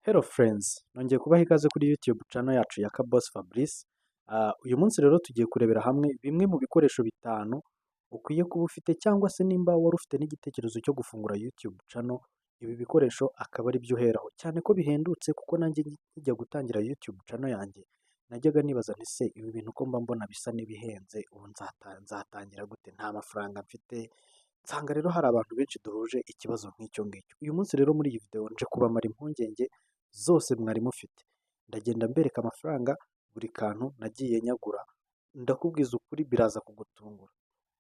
Hello friends, nongeye kubaha ikaze kuri YouTube channel yacu ya Kaboss Fabrice. Uyu munsi rero tugiye kurebera hamwe bimwe mu bikoresho bitanu ukwiye kuba ufite cyangwa se nimba wari ufite n'igitekerezo cyo gufungura YouTube channel, ibi bikoresho akaba ari byo uheraho cyane ko bihendutse kuko nanjye njya gutangira YouTube channel yanjye najyaga nibaza nti se ibi bintu ko mba mbona bisa n'ibihenze ubu nzatangira gute, nta mafaranga mfite. Nsanga rero hari abantu benshi duhuje ikibazo nk'icyo ngicyo. Uyu munsi rero muri iyi video nje kubamara impungenge zose mwari mufite. Ndagenda mbereka amafaranga buri kantu nagiye nyagura, ndakubwiza ukuri biraza kugutungura.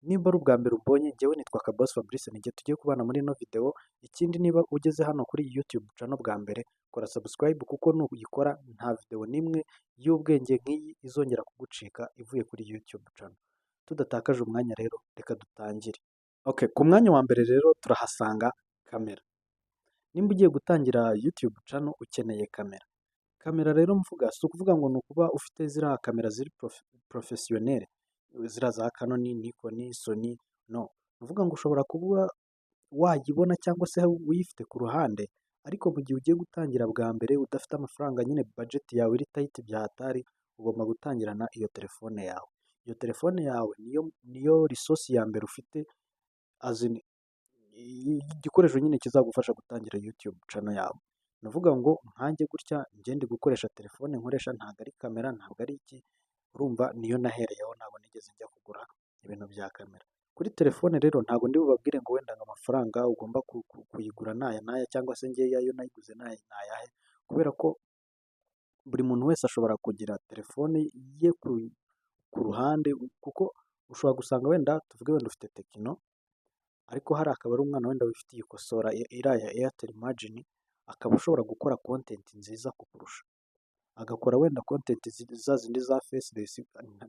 Nimba ari ubwa mbere umbonye, njyewe nitwa Kaboss Fabrice, nijye tugiye kubana muri ino video. Ikindi, niba ugeze hano kuri iyi YouTube channel bwa mbere, kora subscribe kuko nuyikora nta video n'imwe y'ubwenge nk'iyi izongera kugucika ivuye kuri YouTube channel. Tudatakaje umwanya rero, reka dutangire. Okay, ku mwanya wa mbere rero turahasanga kamera. Nimba ugiye gutangira YouTube channel ukeneye kamera. Kamera rero mvuga si ukuvuga ngo ni ukuba ufite ziriya kamera ziri professionnel, ziriya za Canon, Nikon, Sony, no. Uvuga ngo ushobora kuba wayibona cyangwa se uyifite ku ruhande, ariko mu gihe ugiye gutangira bwa mbere udafite amafaranga, nyine budget yawe iri tight bya hatari, ugomba gutangirana iyo telefone yawe. Iyo telefone yawe niyo resource ya mbere ufite, igikoresho nyine kizagufasha gutangira YouTube channel yawe. Nuvuga ngo nkanjye gutya njye ndi gukoresha telefone nkoresha, ntabwo ari kamera, ntabwo ari iki, urumva niyo nahereyeho, ntabwo nigeze njya kugura ibintu bya kamera. Kuri telefone rero ntabwo ndi bubabwire ngo wenda ngo amafaranga ugomba kuyigura n'aya n'aya, cyangwa se njye ayo nayiguze n'ayahe, kubera ko buri muntu wese ashobora kugira telefone ye ku ruhande, kuko ushobora gusanga wenda tuvuge wenda ufite Tecno, ariko hari akaba ari umwana wenda wifitiye ikosora iriya ya Airtel Imagine, akaba ashobora gukora content nziza kukurusha, agakora wenda content za zindi za faceless,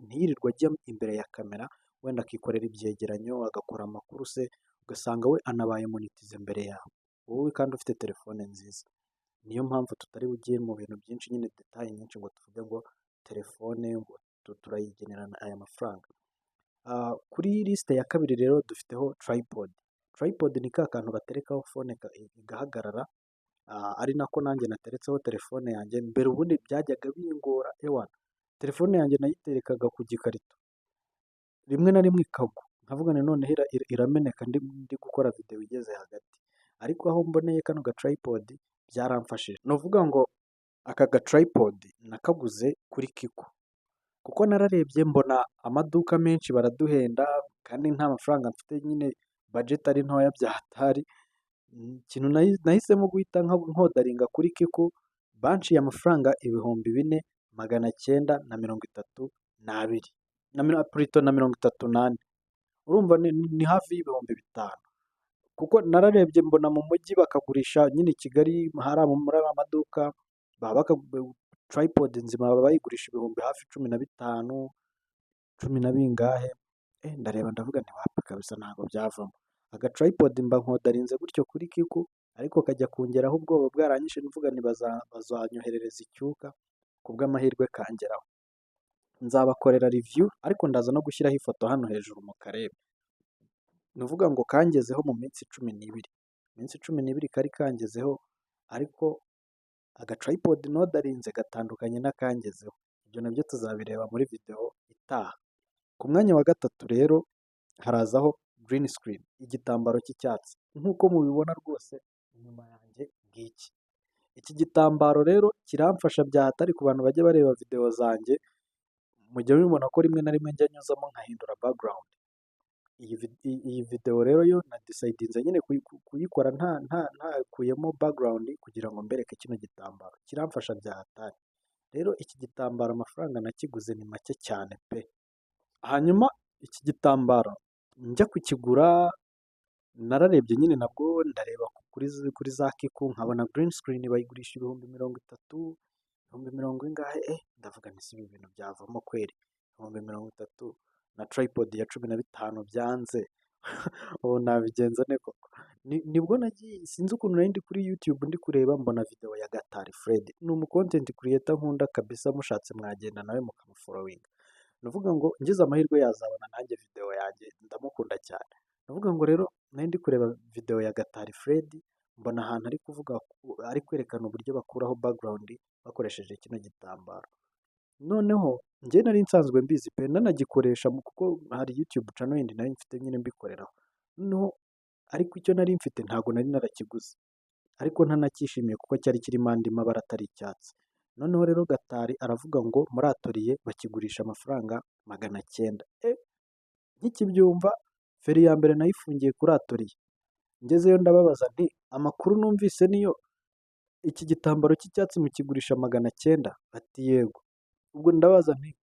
ntiyirirwa ajya imbere ya kamera, wenda akikorera ibyegeranyo, agakora amakuru se, ugasanga we anabaye monetize imbere yawe, wowe kandi ufite telefone nziza. Niyo mpamvu tutari bugiye mu bintu byinshi, nyine detail nyinshi, ngo tuvuge ngo telefone ngo turayigenera aya mafaranga. Kuri liste ya kabiri rero dufiteho tripod. Tripod ni ka kantu baterekaho phone igahagarara, ari nako nanjye nateretseho telefone yanjye. Mbere ubundi byajyaga bingora ewana, telefone yanjye nayiterekaga ku gikarito, rimwe na rimwe ikagwa, nkavuga ni noneho irameneka ndi gukora video igeze hagati, ariko aho mboneye kano ga tripod byaramfashije. Nuvuga ngo aka ga tripod nakaguze kuri Kiko, kuko nararebye mbona amaduka menshi baraduhenda kandi nta mafaranga mfite, nyine budget ari ntoya bya hatari. Ikintu nahisemo guhita nkodaringa kuri Kiko, banciye amafaranga 4,932 na 38. Urumva ni hafi y'ibihumbi 5, kuko nararebye mbona mu mujyi bakagurisha, nyine Kigali hari muri amaduka tripod nzima baba bayigurisha ibihumbi hafi 15, 10 na bingahe. Ndareba ndavuga nti wapi kabisa ntabwo byavamo. Aga tripod mba nkodarinze gutyo kuri Kiko, ariko kajya kungeraho ubwoba bwaranyishe, mvuga ni bazanyoherereza icyuka, kubw'amahirwe kangeraho. Nzabakorera review, ariko ndaza no gushyiraho ifoto hano hejuru mu karebe. Nuvuga ngo kangezeho mu minsi 12 kari kangezeho, ariko aga tripod nodarinze gatandukanye n'akangezeho. Ibyo nabyo tuzabireba muri video itaha. Ku mwanya wa gatatu rero harazaho green screen, igitambaro cy'icyatsi, nk'uko mubibona rwose inyuma yanjye ngiki. Iki gitambaro rero kiramfasha bya hatari. Ku bantu bajya bareba video zanjye, mujya mubibona ko rimwe na rimwe njya nyuzamo nkahindura background. Iyi video rero yo na decidinze nyine kuyikora ntakuyemo background, kugira ngo mbereke kino gitambaro kiramfasha bya hatari. Rero iki gitambaro amafaranga nakiguze ni make cyane pe. Hanyuma iki gitambaro njya kukigura, nararebye nyine nabwo ndareba kuri za Kiko, nkabona green screen bayigurisha 30,000, 30,000 ingahe, ndavuga nti si ibi bintu byavamo kweri, 30,000 na tripod ya 15 byanze. Ubu nabigenza ne koko. Nibwo nagiye, sinzi ukuntu nari ndi kuri YouTube ndi kureba, mbona video ya Gatari Fred. Ni umu content creator nkunda kabisa, mushatse mwagenda nawe mukamufollowing. Nuvuga ngo ngize amahirwe yazabona nanjye video yanjye, ndamukunda cyane. Nuvuga ngo rero nari ndi kureba video ya Gatari Fred, mbona ahantu ari kuvuga ari kwerekana uburyo bakuraho background bakoresheje kino gitambaro. Noneho njye nari nsanzwe mbizi pe nanagikoresha kuko hari YouTube channel yindi nari mfite nyine mbikoreraho. Noneho ariko icyo nari mfite ntabwo nari narakiguze. Ariko ntanacyishimiye kuko cyari kirimo andi mabara atari icyatsi. Noneho rero Gatari aravuga ngo muri atoriye bakigurisha amafaranga 900. Nkikibyumva feri ya mbere nayifungiye kuri atoriye. Ngezeyo ndababaza nti amakuru numvise niyo iki gitambaro cy'icyatsi mukigurisha 900? Bati yego. Ubwo ndabaza nti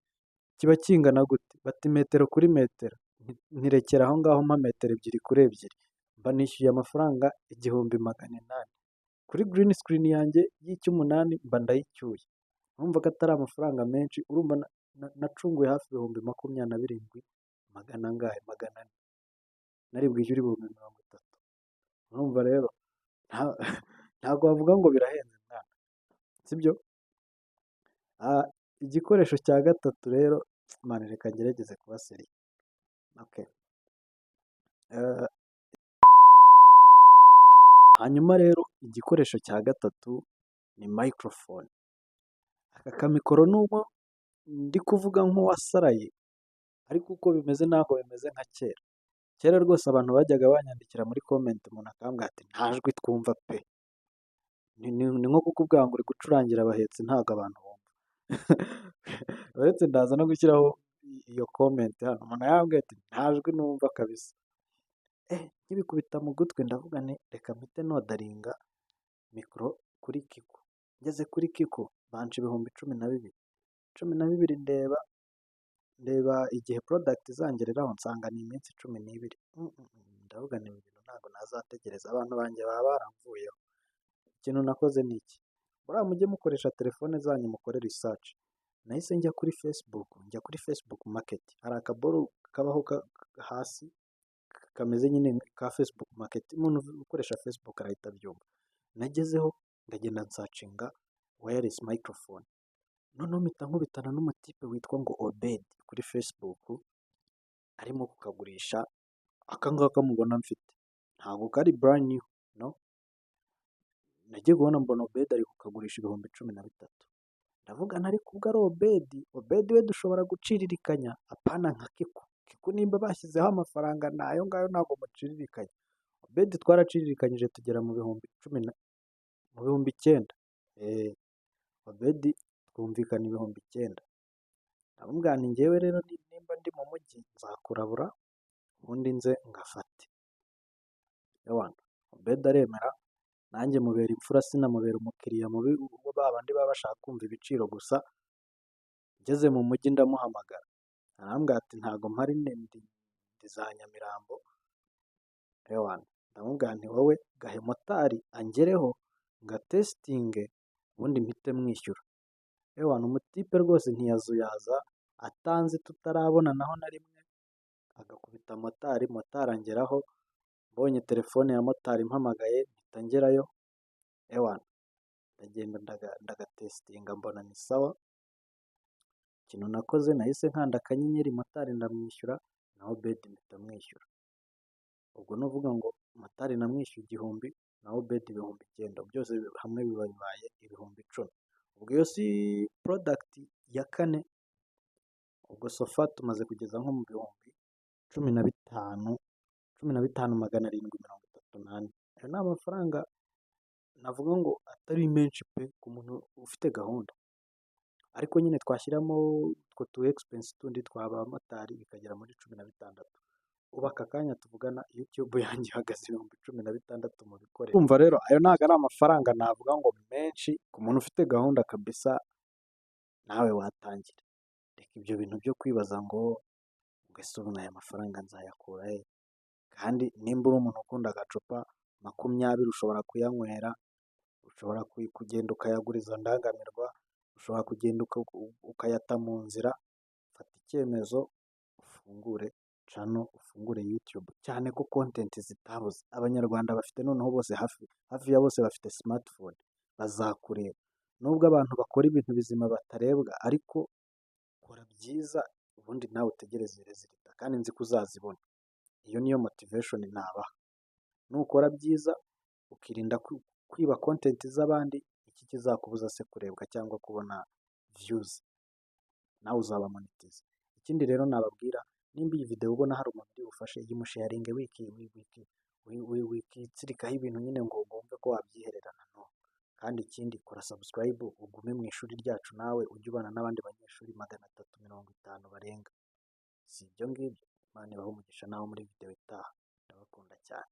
kiba kingana gute? Bati metero kuri metero. Ntirekera aho ngaho mpa metero ebyiri kuri ebyiri. Mba nishyuye amafaranga 1800. Kuri green screen yanjye y'icy'umunani mba ndayicyuye. Urumva ko atari amafaranga menshi, urumva nacunguye hafi 27,000 magana angahe? 400. Nari bwishyure 30. Urumva rero ntabwo wavuga ngo birahenze mwana, sibyo? Igikoresho cya gatatu rero mane reka ngerageze kuba seriye. Okay. Hanyuma rero igikoresho cya gatatu ni microphone. Aka kamikoro nubwo ndi kuvuga nk'uwasaraye ariko uko bimeze ntabwo bimeze nka kera. Kera rwose abantu bajyaga banyandikira muri comment umuntu akambwira ati nta jwi twumva pe. Ni nko kukubwira ngo uri gucurangira abahetsi ntabwo abantu bumva. Uretse ndaza no gushyiraho iyo comment hano. Umuntu yambwiye ati nta jwi numva kabisa. Nkibikubita mu gutwi ndavuga nti reka mpite nodaringa mikoro kuri Kiko. Ngeze kuri Kiko banca 12,000. 12 ndeba igihe product izangereraho nsanga ni iminsi 12. Ndavuga ni ibintu ntabwo nazategereza, abantu banjye baba baramvuyeho. Ikintu nakoze ni iki? Buriya mujye mukoresha telefone zanyu mukore research. Nahise njya kuri Facebook market. Hari akaboro kabaho hasi kameze nyine ka Facebook market. Umuntu ukoresha Facebook arahita abyumva. Nagezeho ndagenda nsacinga wireless microphone. Noneho mpita nkubitana n'umutipe witwa ngo Obed kuri Facebook arimo kukagurisha. Aka ngaka mubona mfite ntabwo kari brand new, no. Nagiye kubona mbona Obed ari kukagurisha 13,000. Ndavuga ntari kubwo ari Obed we dushobora guciririkanya, apana nka Kiko. Kiko nimba bashyizeho amafaranga nayo ngayo ntabwo muciririkanya. Obed twaraciririkanyije tugera mu 9,000. Obed twumvikana 9,000. Ndamubwira nti njyewe rero nimba ndi mu mujyi nzakurabura ubundi nze ngafate. Yawana Obed aremera, nanjye mubera imfura sinamubera umukiriya mubi babandi baba bashaka kumva ibiciro gusa. Ngeze mu mujyi ndamuhamagara. Arambwira ati ntago mpari ndi za Nyamirambo. Yawana ndamubwira nti wowe gahe motari angereho ngatestinge ubundi mpite mwishyura. Yawana umutipe rwose ntiyazuyaza atanze tutarabona naho na rimwe, agakubita motari angeraho. Mbonye telefone ya motari mpamagaye mpita ngerayo. Yawana ndagenda ndagatestinga mbona ni sawa. Ikintu nakoze nahise nkanda akanyenyeri motari ndamwishyura, naho Obed mpita mwishyura. Ubwo nuvuga ngo motari namwishyuye 1,000 naho Obed 9,000, byose hamwe bibaye 10,000. Ubwo iyo si product ya kane. Ubwo sofa tumaze kugeza nko mu 15,734. Ayo ni amafaranga navuga ngo atari menshi pe ku muntu ufite gahunda. Ariko nyine twashyiramo utwo tu expense tundi twaba motari bikagera muri 16. Ubu aka kanya tuvugana YouTube yanjye ihagaze 16,000 mu bikoresho. Urumva rero ayo ntabwo ari amafaranga navuga ngo menshi ku muntu ufite gahunda kabisa. Nawe watangira. Reka ibyo bintu byo kwibaza ngo ese ubu aya mafaranga nzayakura he? Kandi nimba uri umuntu ukunda agacupa 20 ushobora kuyanywera, ushobora kugenda ukayaguriza ndangamirwa, ushobora kugenda ukayata mu nzira. Fata icyemezo ufungure channel, ufungure YouTube, cyane ko content zitabuze. Abanyarwanda bafite noneho bose hafi ya bose bafite smartphone, bazakureba. Nubwo abantu bakora ibintu bizima batarebwa, ariko kora byiza ubundi nawe utegereze resulta, kandi nzi ko uzazibona. Iyo niyo motivation nabaha. Nukora byiza ukirinda kwiba content z'abandi, iki kizakubuza se kurebwa cyangwa kubona views, nawe uzaba monetize. Ikindi rero nababwira, nimba iyi video ubona hari umuntu uri bufashe, yimusharinge wikitsirikaho ibintu nyine ngo wumve ko wabyihererana, no. Kandi ikindi kora subscribe ugume mu ishuri ryacu, nawe ujye ubana n'abandi banyeshuri 350 barenga. Si ibyo ngibyo, Imana ibahe umugisha nawe muri video itaha, ndabakunda cyane.